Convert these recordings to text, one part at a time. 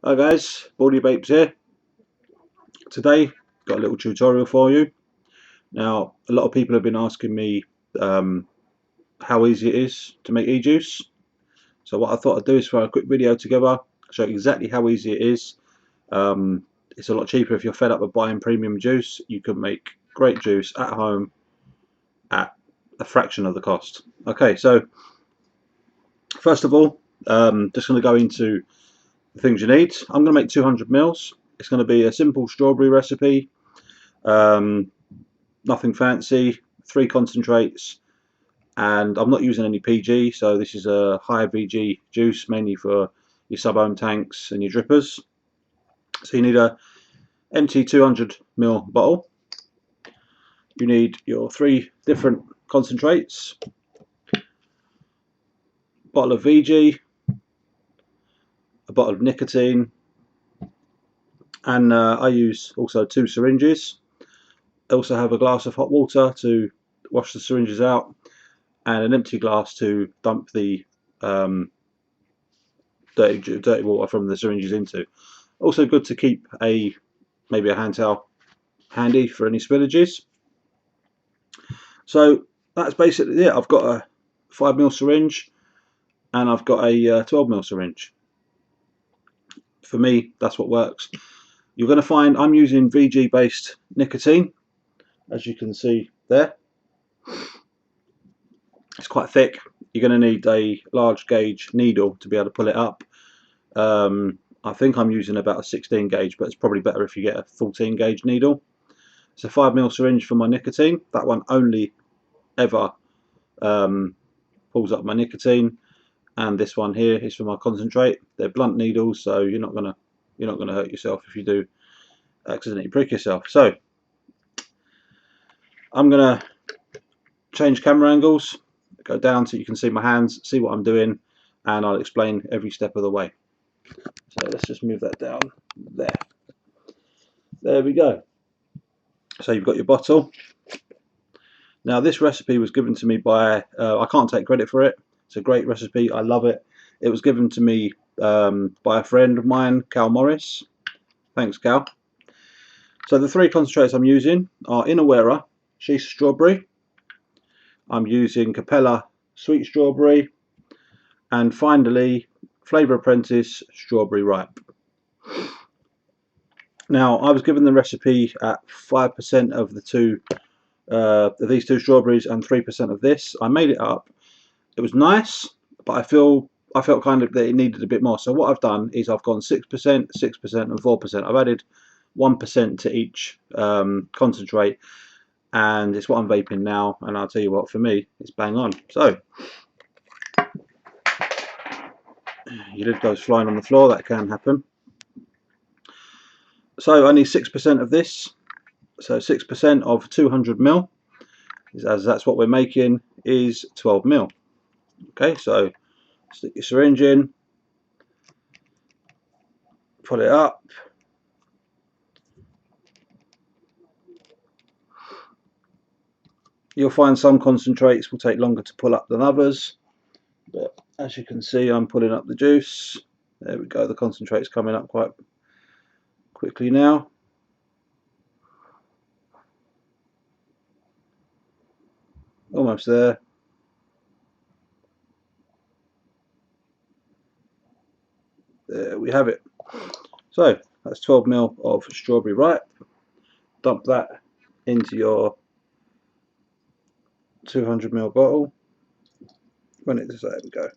Hi guys, Baldy Vapes here. Today, got a little tutorial for you. Now, a lot of people have been asking me how easy it is to make e-juice. So what I thought I'd do is throw a quick video together, show you exactly how easy it is. It's a lot cheaper if you're fed up with buying premium juice. You can make great juice at home at a fraction of the cost. Okay, so first of all, just going to go into the things you need. I'm going to make 200 mils. It's going to be a simple strawberry recipe. Nothing fancy, 3 concentrates, and I'm not using any PG, so this is a high VG juice, mainly for your sub-ohm tanks and your drippers. So you need a empty 200 ml bottle. You need your 3 different concentrates, bottle of VG, a bottle of nicotine, and I use also 2 syringes. I also have a glass of hot water to wash the syringes out, and an empty glass to dump the dirty water from the syringes into. Also good to keep maybe a hand towel handy for any spillages. So that's basically it. I've got a 5 ml syringe and I've got a 12 ml syringe. For me, that's what works. You're going to find I'm using VG based nicotine, as you can see there. It's quite thick. You're going to need a large gauge needle to be able to pull it up. I think I'm using about a 16 gauge, but it's probably better if you get a 14 gauge needle. It's a 5 ml syringe for my nicotine. That one only ever pulls up my nicotine, and this one here is for my concentrate. They're blunt needles, so you're not gonna hurt yourself if you do accidentally prick yourself. So I'm gonna change camera angles, go down so you can see my hands, see what I'm doing, and I'll explain every step of the way. So let's just move that down there. There we go. So you've got your bottle. Now this recipe was given to me by, I can't take credit for it, it's a great recipe, I love it. It was given to me by a friend of mine, Kal Morris. Thanks Kal. So the 3 concentrates I'm using are Inawera Shisha Strawberry, I'm using Capella Sweet Strawberry, and finally Flavour Apprentice Strawberry Ripe. Now I was given the recipe at 5% of these 2 strawberries and 3% of this. I made it up. It was nice, but I felt kind of that it needed a bit more. So what I've done is I've gone 6%, 6%, and 4%. I've added 1% to each concentrate, and it's what I'm vaping now. And I'll tell you what, for me, it's bang on. So your lid goes flying on the floor. That can happen. So I need 6% of this. So 6% of 200 ml, as that's what we're making, is 12 ml. Okay, so stick your syringe in, pull it up. You'll find some concentrates will take longer to pull up than others, but as you can see, I'm pulling up the juice. There we go, the concentrate's coming up quite quickly now. Almost there. There we have it. So that's 12 ml of strawberry ripe. Dump that into your 200 ml bottle. There we go.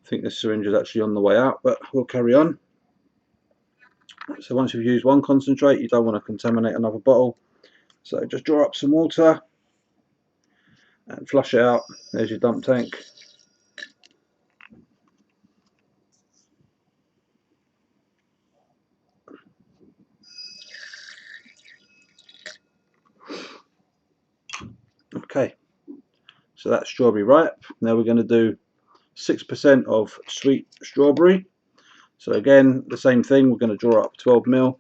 I think this syringe is actually on the way out, but we'll carry on. So once you've used one concentrate, you don't want to contaminate another bottle. So just draw up some water and flush it out. There's your dump tank. Okay, so that's strawberry ripe. Now we're going to do 6% of sweet strawberry. So again, the same thing, we're going to draw up 12 ml.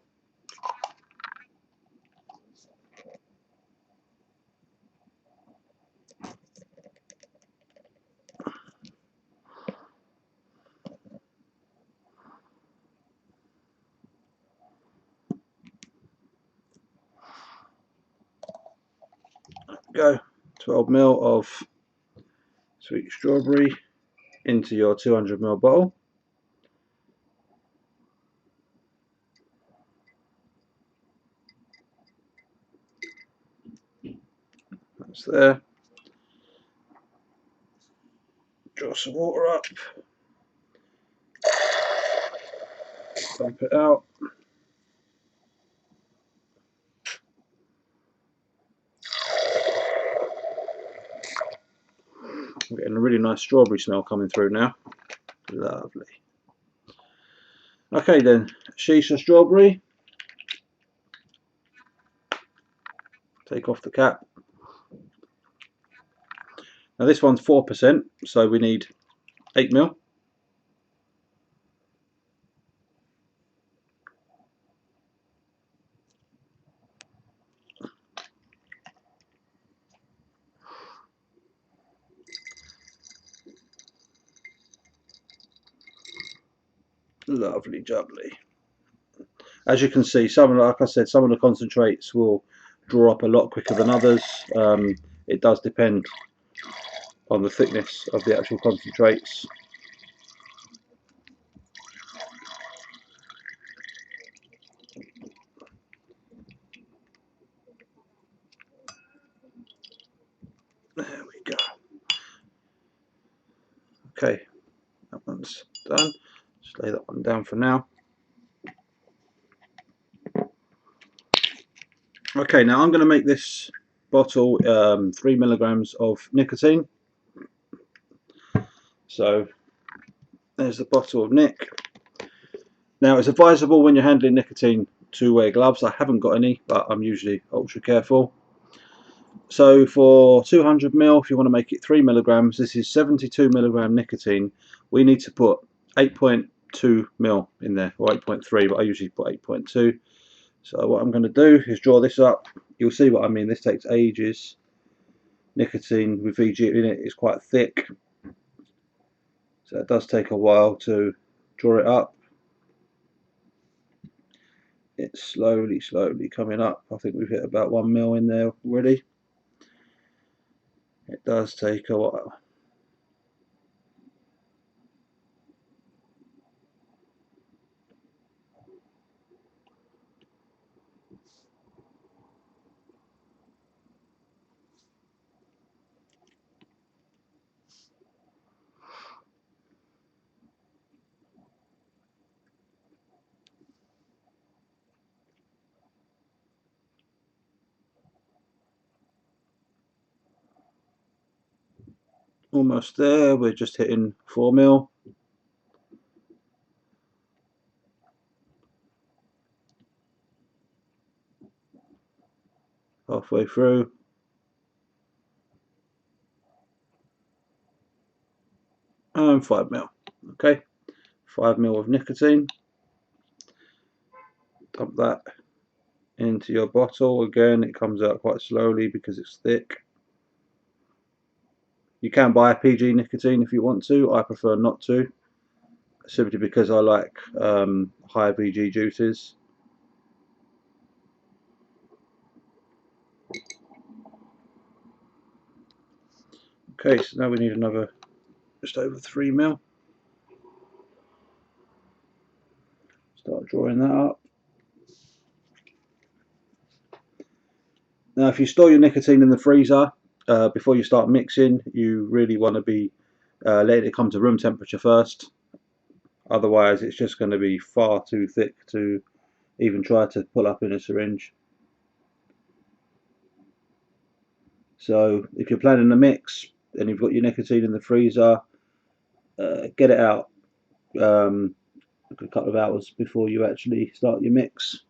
Go 12 ml of sweet strawberry into your 200 ml bottle. That's there. Draw some water up, dump it out. I'm getting a really nice strawberry smell coming through now. Lovely. Okay then, Shisha strawberry. Take off the cap. Now this one's 4%, so we need 8 ml. Lovely jubbly. As you can see, like I said, some of the concentrates will draw up a lot quicker than others. It does depend on the thickness of the actual concentrates. There we go. Okay, that one's done. Just lay that one down for now. Okay, now I'm going to make this bottle 3 milligrams of nicotine. So there's the bottle of Nick. Now it's advisable when you're handling nicotine to wear gloves. I haven't got any, but I'm usually ultra careful. So for 200 ml, if you want to make it 3 milligrams, this is 72 milligram nicotine. We need to put 8.2 ml in there, or 8.3, but I usually put 8.2. So what I'm going to do is draw this up. You'll see what I mean. This takes ages. Nicotine with VG in it is quite thick, so it does take a while to draw it up. It's slowly coming up. I think we've hit about 1 ml in there already. It does take a while. Almost there. We're just hitting 4 ml. Halfway through. And 5 ml. Okay, 5 ml of nicotine. Dump that into your bottle. Again, it comes out quite slowly because it's thick. You can buy PG nicotine if you want to. I prefer not to, simply because I like higher VG juices. Okay, so now we need another just over 3 ml. Start drawing that up. Now if you store your nicotine in the freezer before you start mixing, you really want to be letting it come to room temperature first. Otherwise it's just going to be far too thick to even try to pull up in a syringe. So if you're planning a mix and you've got your nicotine in the freezer, get it out a couple of hours before you actually start your mix.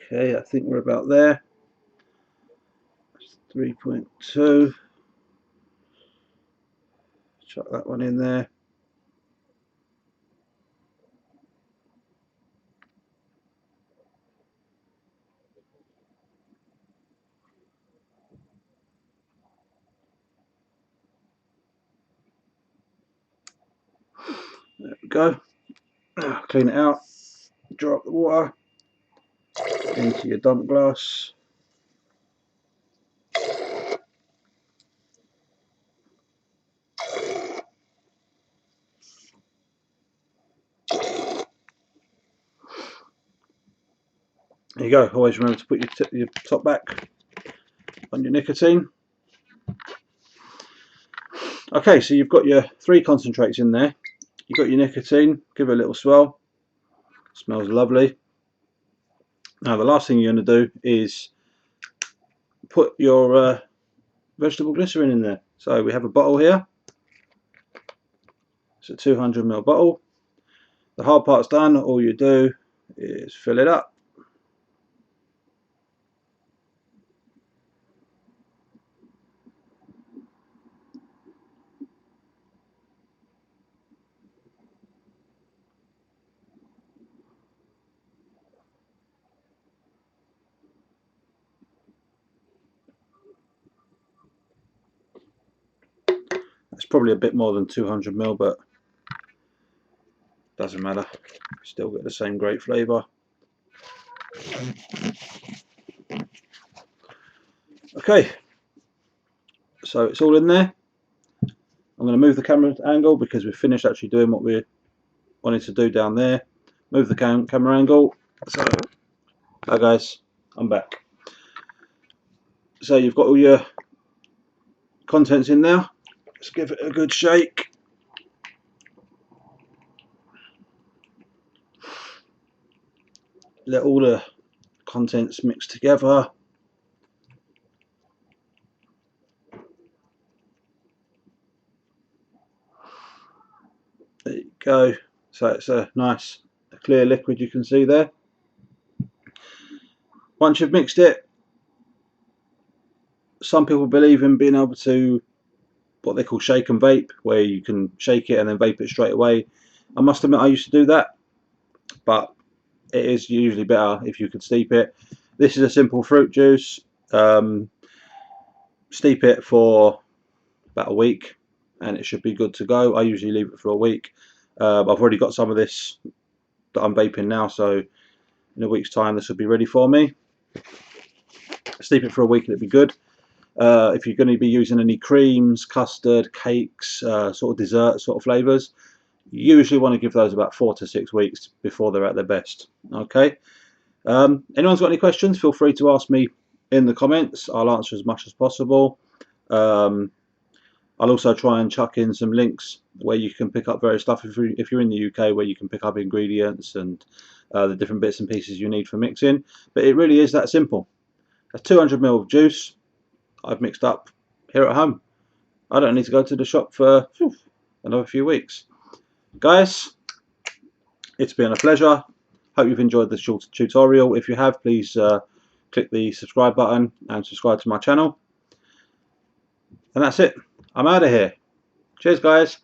Okay, I think we're about there. 3.2. Chuck that one in there. There we go. Clean it out. Drop the water into your dump glass. There you go. Always remember to put your top back on your nicotine. Okay, so you've got your 3 concentrates in there. You've got your nicotine. Give it a little swirl. Smells lovely. Now the last thing you're going to do is put your vegetable glycerin in there. So we have a bottle here. It's a 200ml bottle. The hard part's done. All you do is fill it up. It's probably a bit more than 200ml, but doesn't matter. Still get the same great flavour. Okay, so it's all in there. I'm going to move the camera angle because we've finished actually doing what we wanted to do down there. Move the camera angle. So, hi guys, I'm back. So you've got all your contents in there. Let's give it a good shake. Let all the contents mix together. There you go. So it's a nice clear liquid you can see there. Once you've mixed it, some people believe in being able to what they call shake and vape, where you can shake it and then vape it straight away. I must admit I used to do that, but it is usually better if you could steep it. This is a simple fruit juice. Steep it for about a week and it should be good to go. I usually leave it for a week. I've already got some of this that I'm vaping now, so in a week's time this will be ready for me. Steep it for a week and it'll be good. If you're going to be using any creams, custard, cakes, sort of dessert sort of flavours, you usually want to give those about 4 to 6 weeks before they're at their best. Okay. Anyone's got any questions, feel free to ask me in the comments. I'll answer as much as possible. I'll also try and chuck in some links where you can pick up various stuff if you're in the UK, where you can pick up ingredients and the different bits and pieces you need for mixing. But it really is that simple. A 200ml of juice I've mixed up here at home. I don't need to go to the shop for another few weeks. Guys, it's been a pleasure. Hope you've enjoyed this short tutorial. If you have, please click the subscribe button and subscribe to my channel. And that's it. I'm out of here. Cheers, guys.